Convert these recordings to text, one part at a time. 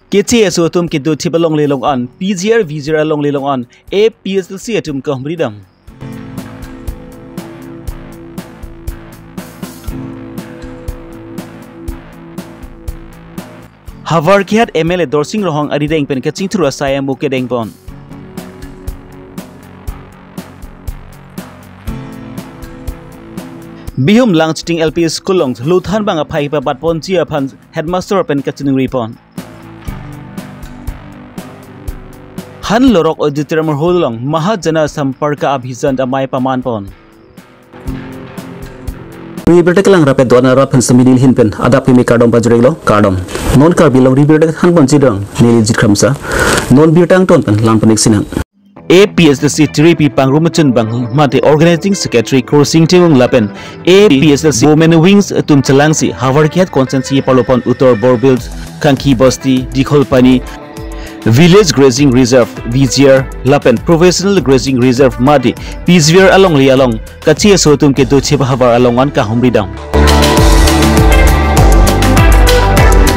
Kece asu tum kitu tiba long le long an PGR VGR long le long an APSLC atum kah meridam. Havar kihat MLA Dorsing rohong adideng pen kacing thura saya muke deng pon. Bihum lang chiting LP school long luthan bang apai pa bat pon chia phan headmaster pen kacing ripon. Han lorok auditorium holong mahajana samparka abhijan amai paman pon. Riberte lang rapet doan rapen semidil hinpen ada pimi kardom pajrelo kardom non karbilong riberte han bonjidong nili jikramsa non birtang ton pen lang penik sinang. APSLC 3P Pangrumachun Bang Mate Organizing Secretary Kursing Timung Lapen APSLC Women Wings Tum Chalangsi Havar Kiat Constancy Palopon Utor Borbuild Kanki Basti Dikholpani Village Grazing Reserve VGR Lapen Professional Grazing Reserve Madi PGR along li along Kachia Sotum Ketu Chiba Havar alongan Kahumri Dam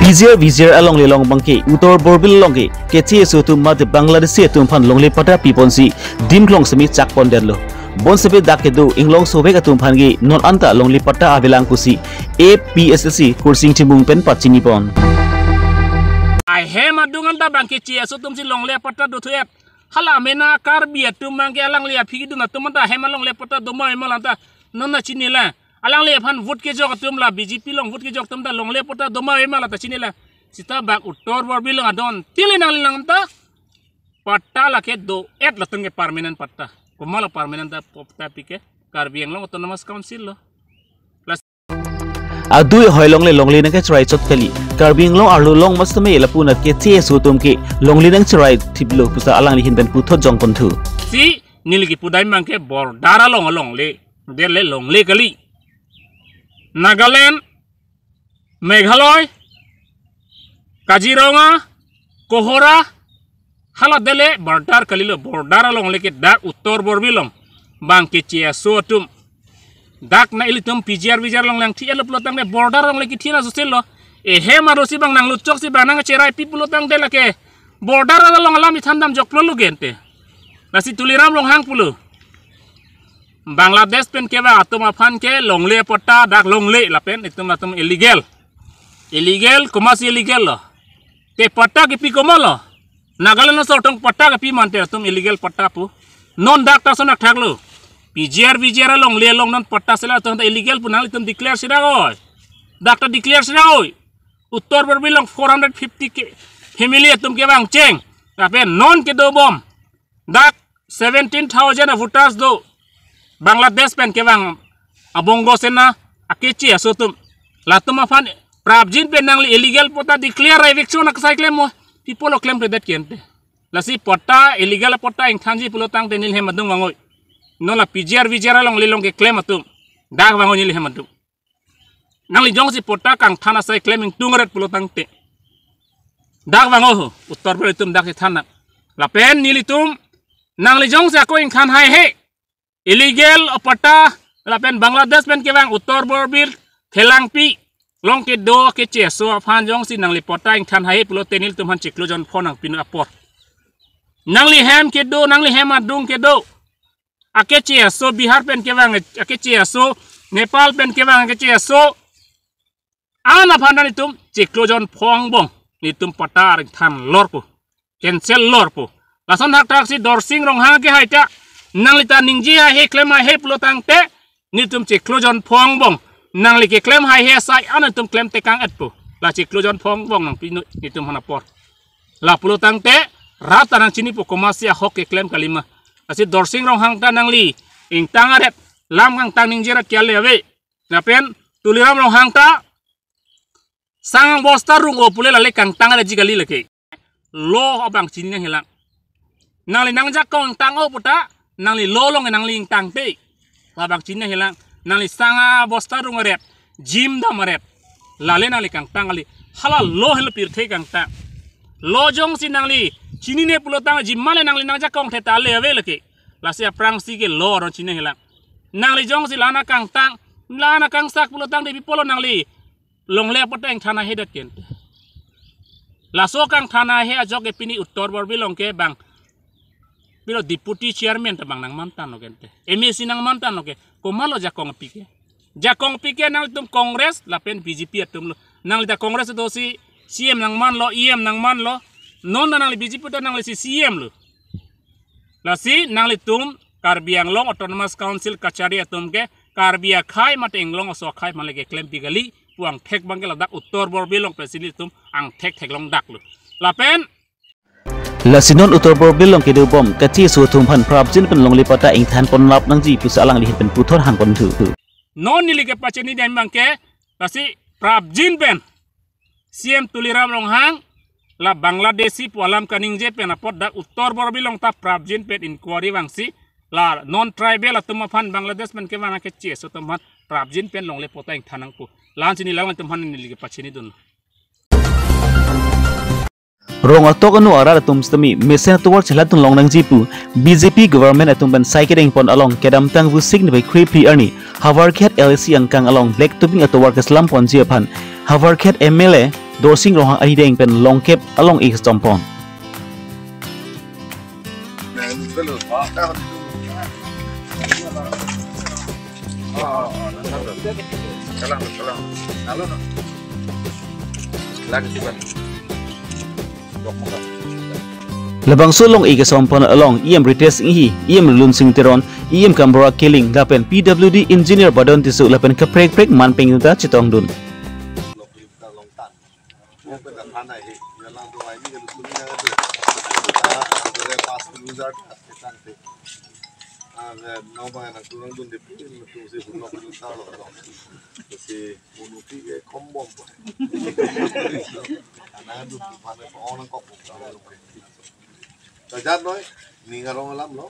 PGR VGR along li long bangke Utor Borbil longke Kachia Sotum Madi Bangladesh Tum Pan Longli Pata Piponsi Dimklong Semi Chak Ponderlo Bon Sebe Dakedu Inglong Sobek Atum Pangi Non Anta Longli Pata Avilang Kusi APSLC Kursing Timung Pen Pachini Pon I hema dungan ta bangke cia so tum si long le pata do thuet hala mena kar biat tum bangke alang le phi du na tum ta hema long le pata do mai mala ta non na chini la alang le phan vote ke jok tum la BJP long vote ke jok tum ta long le pata do mai mala ta chini la sita bak uttor bor bilang adon tili nang lang ta pata la ke do et la tum ke permanent pata ko mala permanent ta popta pike kar biang long autonomous council lo Adui hoilong le longli nang ke chrai chot kali karbing long arlu long mastame lapuna ke che sutum ke longli nang chrai thiblo pusa alang li hinben putho jong konthu si nilgi pudai mangke bor dara long le dele long le kali Nagaland Meghalaya Kaziranga Kohora hala dele bordar kali lo bordara long le ke dak uttor borbilong bangke che sutum dak na ilitum PGR VGR long lang tiel pelotang de border long lagi tina susil lo he maro si bang nang lucok si bang nang cerai pi pelotang de lake border long alam ithandam jok pelu gente nasi tuliram long hang pulu Bangladesh pen ke ba atum afan ke long le pota dak long le lapen itum atum illegal komas illegal lo te pota ke pi komalo Nagaland so tong pota ke pi mante atum illegal pota pu non dak ta sonak thaklo PGR VGR long le long non pata sela to illegal punal itum declare sira oi dakta declare sira oi uttor berbilang 450 ke family tum ke bang cheng tapi non ke do bom dak 17,000 voters do Bangladesh pen ke bang abongo sena akechi asotum latum afan prabjin pen nang illegal pota declare eviction ak sai claim mo people claim that kente lasi pota illegal pota ing thanji pulotang tenil hemadung wangoi nola PGR VGR long lilong ke claim atum dak bango nyili hematu nang li jong si pota kang thana sai claiming tungret pulotang te dak bango ho uttor bel tum dak thana la pen nili tum nang li jong sa ko ing khan hai he illegal pota la pen Bangladesh pen ke bang uttor borbil thelang pi long ke do ke che so phan jong si nang li pota ing khan hai pulotenil tum han chiklo jon phonang pin apor nang li hem ke do nang li hem adung ke do akechi so Bihar pen kebang akechi so Nepal pen kebang akechi so ana phandan itum chiklojon phong bong nitum patar than lorpu cancel lorpu lason hak tak si dorsing rong ha ke haita nanglita ningji ha he claim ha he plotang te nitum chiklojon phong bong nangli ke claim ha he sai ana tum claim te kang atpu la chiklojon phong bong nang pinu nitum hanapor la plotang te rata nang chini pu komasia hok ke claim kalima asi dorsing rong hang ta nangli ing tangaret lam kang tang ning jerat kyale ave na pen tuliram rong hang ta sang bosta rung opule lale kang tangare jigali leke lo abang chini nang hilang nangli nang jak kong tang o puta nangli lo long nangli ing tang te abang chini nang hilang nangli sanga bosta rung rep jim da marep lale nangli kang tangali hala lo hel pirthe kang ta lo jong si nangli chini ne pulotang jimmale nangli nang jak kong theta le ave leke lasia prang si ke lo ron chini hilang nangli jong si lana kang sak pulotang de pipolo nangli long le poteng thana hedat ken laso kang thana he ajok ke pini uttor bor bilong ke bang pilo deputy chairman ta bang nang mantan no gente MSC nang mantan no ke komalo jakong pike nang tum kongres lapen BJP atum nang da kongres do si CM nang man lo EM nang man lo non nang BJP to nang si CM lo la si nang tum Karbiang long autonomous council kachari atum ke Karbia khai mat englong so khai malege claim pigali puang thek bangela dak uttor bor bilong president tum ang thek long dak lu lapen Lasinon utor bor bilong ke bom kachi su thum phan prabjin pen long lipata ing than pon lap nang ji pusalang lihin pen puthor hang pon thu non nili ke pacheni dan bangke lasi prabjin pen CM tuliram long hang la Bangladeshi pualam kaning je pen apot dak uttor bor bilong ta prabjin pen inquiry wangsi la non tribal atuma phan Bangladesh pen ke mana ke che so tuman prabjin pen long le pota ing thanang pu lan chini lawan tuman nili ke pacheni dun rong atok anu arar atum stami mesen tuwar chelatun long nang jipu BJP government atum ban saikering pon along kedam tang vu sign by creepy arni Havarkhet LC angkang along black tubing atowar ke slam pon jiapan Havarkhet MLA dorsing rohang ahideng pen long cap along x tompon Labang sulong ike sompon along iem rites ihi iem lun sing teron iem kambora killing lapen PWD engineer badon tisu lapen keprek prek man penguta citong dun Tajat noi ni ngarong alam lo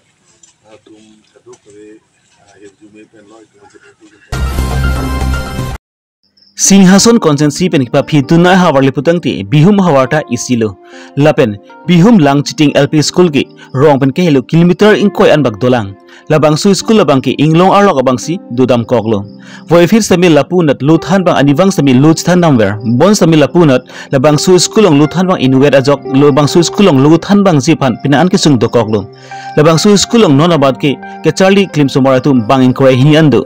tum kaduk kare jume pen lo itu Singhason konsensi pen kipa phituna hawarli putangti bihum hawarta isilo lapen bihum lang chiting LP school ki rong pen ke helu kilometer inkoi an bak dolang labang su school labang ki inglong arlok abang si dudam koklo voi fir sami lapunat luthan bang anivang sami lut than namwer bon sami lapunat labang su school ong luthan bang inuet ajok lobang su school ong luthan bang jipan pinan ki sung do koklo labang su school ong non abad ki ke charlie klim sumaratum bang inkoi hini ando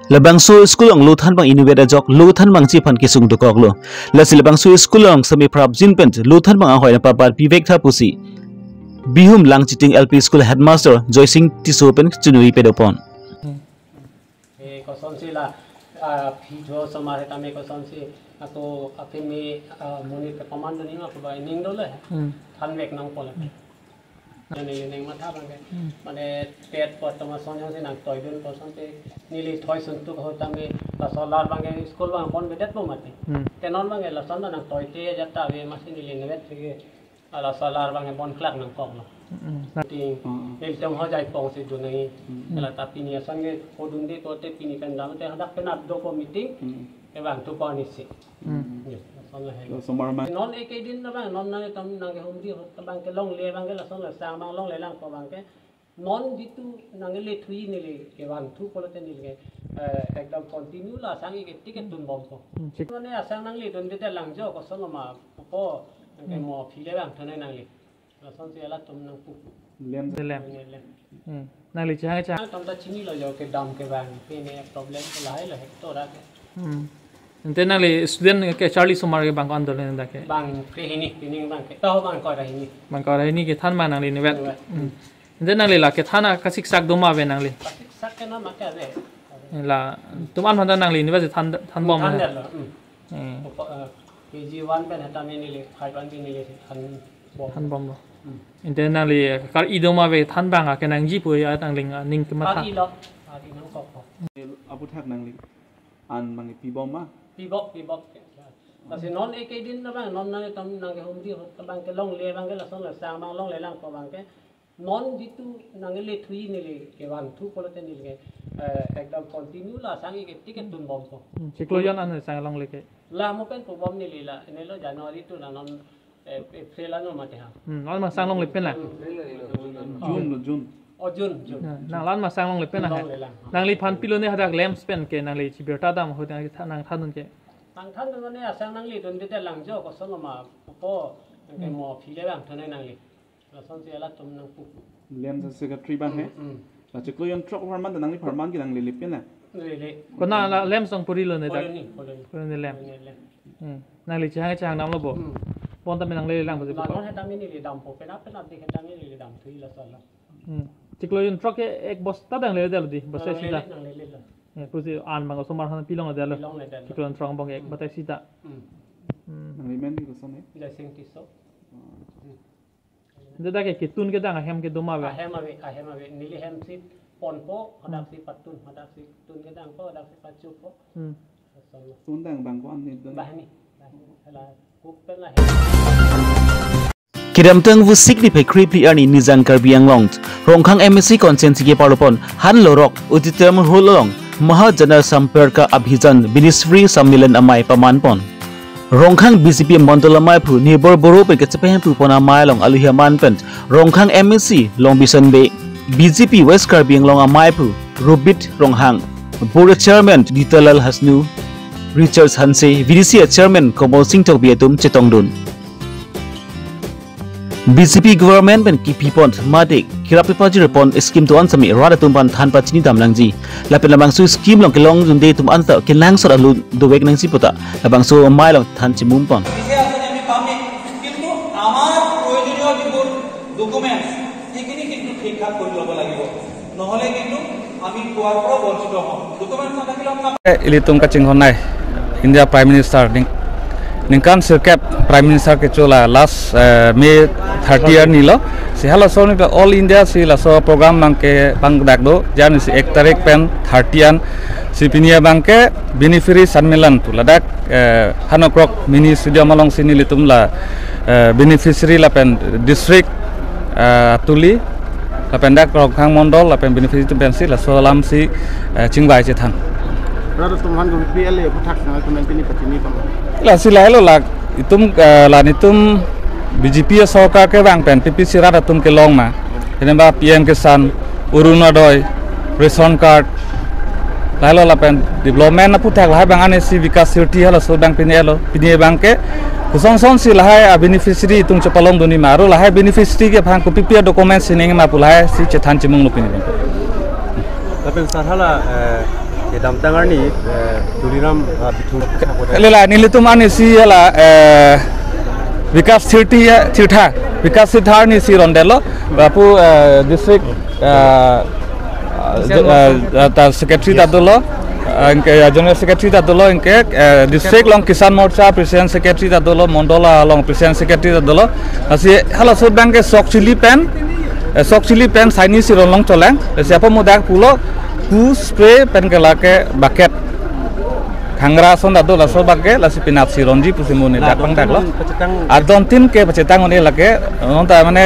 Labang su school ong luthan bang inuet ajok luthan bang jipan ki sung do koklo lasi labang su school ong sami prabjin pen luthan bang ahoy na papat pivek tha pusi bihum lang chiting LP school headmaster Joy Singh tisu pen chinui pedopon ko sonsi la phijo samare tame ko sonsi ato apimi muni pe command ni ma ko ning dole than vek nang pole neng matha bangke mane pet pot tama sonjong se nang toy dun ko sonte nili thoi suntu ko tame la solar bangke school bang pon bedet bo mate tenon bangke la son nang toy te jatta ve masin nili nevet ke ala solar bangke pon klak nang kok lo ting el tem ho jai pong se dunai la tapi ni sange kodun de ko te pini kan dam te hadak penat do ko meeting e bang tu ko ni si non ek din na bang non na tam nang hom di bang ke long le bang ke la son la sang bang long le lang ko bang ke non ditu nang le thui ni le ke bang thu ko te ni le ekdam continue la sang ke tiket tun bom ko ne asang nang le tun de lang jo ko son ma ko ke mo phi le bang thane nang le la son se la tum nang pu lem nang le cha cha tam ta chini lo jo ke dam ke bang pe ne problem ko lai la hector ra ke Ente nali student ke Charlie Sumar ke bang andol nda ke bang ke hini bang ke tahu bang ko rahini bang ko rahini ke than ma nangli nevet ente nali la ke thana kasik sak doma ve nangli sak ke na ma ka ve la tuman handa nangli nevet than bom than la KG1 pe hata me ni le 5 ni le than bom ente nali kar idoma ve than bang ke nang ji pu ya nangling ning ke ma tha ati nang ko abu thak nangli an mangi pibom ma pibok kasi non ek din na bang non na tam nang ke hom di bang ke long le bang ke la son la sang bang long le lang ko bang ke non ditu nang le thui ni le ke bang thu ko te ni le ekdam continue la sang ke tiket tun bom ko chiklo yan an sang long le ke la mo pen ko bom ni le la ne lo January tu na non April ano mate ha non ma sang long le pen la jun oh Jun nang lan ma sang long le pen na nang li phan pilo ne hadak lem spen ke nang li chi berta dam ho nang thanun ke tang than to ne sang nang li don de lang jo ko son ma po ke mo phi le bang thane nang li la son se la tum nang pu lem sa secretary ban he la chiklo yon truck farman nang li farman ki nang li lipin na le ko na lem song puri lo ne dak ko ne lem nang li chang nam lo bo pon ta me nang le lang bo la non he ta mi ni le dam po pe na de he ta mi ni le dam thui la son la chiklo yon truck ek bosta dang le dal di bosta sida nang le la pusi an mang so mar han pilong dal long le dal chiklo yon truck bong ek bosta sida nang li men ki ko son he ja sing ti so da ke kitun ke dang hem ke doma a ba hem ave ni le hem si pon po hadak si patun hadak si tun ke dang po hadak si pacu po son la tun dang bang ko an ni don bah ni la ku pen la Kiram teng vu signify creeply ani nizang karbiang long rongkhang MSC consent ge paropon han lorok utitem hulong mahajana samperka abhijan binisfri sammilan amai pamanpon rongkhang BJP mondolamai phu nibor boro pe kechepen pu pona mailong aluhiaman pen rongkhang MSC long bisan be BJP West Karbiang long amai phu rubit ronghang board chairman Ditalal Hasnu Richard Hanse VDC chairman Komo Singh Tokbiatum Chetongdun BJP government pen kipi pon madik kirapi paji repon skim tuan sami rada tumpan tanpa chini damlangji lapen labang su skim long kelong junde tum anta kelang sor alu dowek nang siputa labang su mai long than chimum pon আমি পামি কিন্তু আমার প্রয়োজনীয় যিবোৰ ডকুমেন্টস সেইখিনি কিন্তু ঠিকঠাক কৰি ল'ব লাগিব নহলে কিন্তু আমি কোৱাৰ পৰা বঞ্চিত হ'ম ডকুমেন্টস নাথাকিলে আমি ilitum kaching honai India Prime Minister ningkan sirkap Prime Minister ke chola last May 30 year nilo si hala so ni all India si la so program bangke bang dakdo jan si 1 tarik pen 30 an si pinia bangke beneficiary sanmelan tu ladak hanokrok mini studio malong sini litum la beneficiary la pen district tuli la pen dak rongkhang mondol la pen beneficiary tu pen si la so lam si chingbai che thang rada tumhan ko PL le puthak na ko mentini patini kam la silai lo la itum la nitum BJP सरकार के bang pen PPC rada tum ke long ma henba PM Kisan Urunodoi ration card lailo la pen development na puthak la bang ane si vikas sirti hala so bang pinelo pini bang ke kusong song si lahai a beneficiary tung chapalong duni maru lahai beneficiary ke phang ko PPP document sining ma pulai si chethan chimung lo pini tapi sarhala edam tangar ni duliram bitu lela nilitum ane si hala vikas sirti thirtha vikas sirthar ni si rondelo bapu district ta secretary tadolo inke general secretary tadolo inke district long kisan morcha president secretary tadolo mondola long president secretary tadolo asi hala so bank ke sok chili pen saini si ron long cholang siapa mudak pulo pu spray pen ke lake bucket Kangra son dado la so bagge la si pinat si ronji pusimone dakang daklo adon tin ke pacetang one lake non ta mane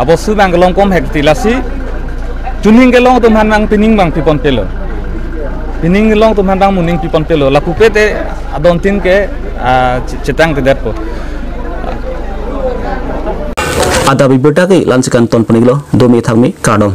abosu banglong kom hekti la si tuning gelong tum han bang pining bang pipon pelo pining gelong tum han bang muning pipon pelo la pupete adon tin ke cetang ke depo ada biberta ke lansikan ton peniglo domi thangmi kardom